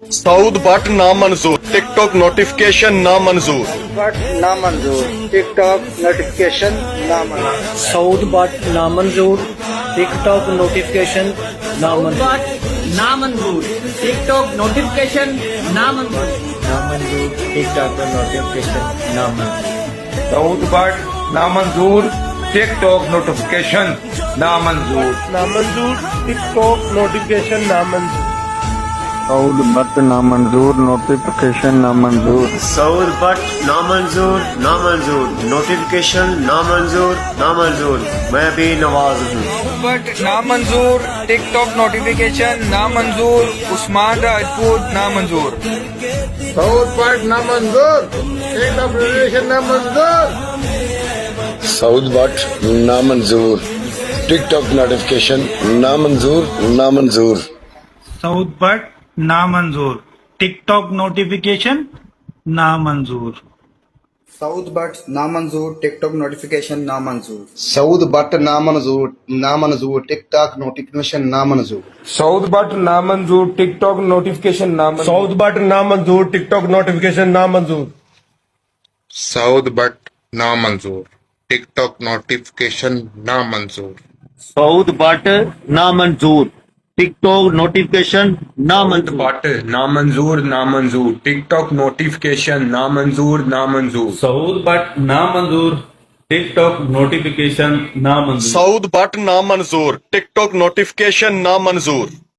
Saud but नामंजूर, TikTok notification नामंजूर। But नामंजूर, टिकटॉक नोटिफिकेशन नामंजूर। सऊद बट नामंजूर, टिकटॉक नोटिफिकेशन नामंजूर। नामंजूर, टिकटॉक नोटिफिकेशन नामंजूर। नामंजूर, टिकटॉक नोटिफिकेशन नामंजूर। सऊद बट नामंजूर, टिकटॉक नोटिफिकेशन नामंजूर। नामंजूर, टिकटॉक नोटिफिकेशन नामंजूर। सऊद बट नामंजूर, नोटिफिकेशन नामंजूर। सऊद बट नामंजूर, नामंजूर, नोटिफिकेशन नामंजूर, नामंजूर। मैं भी नवाज हूँ। बट नामंजूर, टिकटॉक नोटिफिकेशन नामंजूर। उस्मान राजपूत नामंजूर। सऊद बट नामंजूर, टिकटॉक नोटिफिकेशन नामंजूर। सऊद बट नामंजूर, टिकटॉक नोटिफिकेशन नामंजूर, नामंजूर। सऊद बट नामंजूर, टिकटॉक नोटिफिकेशन नामंजूर। सऊद बट नामंजूर, टिकटॉक नोटिफिकेशन नामंजूर। सऊद बट नामंजूर, नामंजूर, टिकटॉक नोटिफिकेशन नामंजूर। सऊद बट नामंजूर, टिकटॉक नोटिफिकेशन नामंजूर। सऊद बट नामंजूर, टिकटॉक नोटिफिकेशन नामंजूर। सऊद बट नामंजूर, टिकटॉक नोटिफिकेशन नामंजूर। सऊद बट नामंजूर, टिकटॉक नोटिफिकेशन नामंजूर। बट नामंजूर, नामंजूर, टिकटॉक नोटिफिकेशन नामंजूर, नामंजूर। सऊद बट नामंजूर, टिकटॉक नोटिफिकेशन नामंजूर। सऊद बट नामंजूर, टिकटॉक नोटिफिकेशन नामंजूर।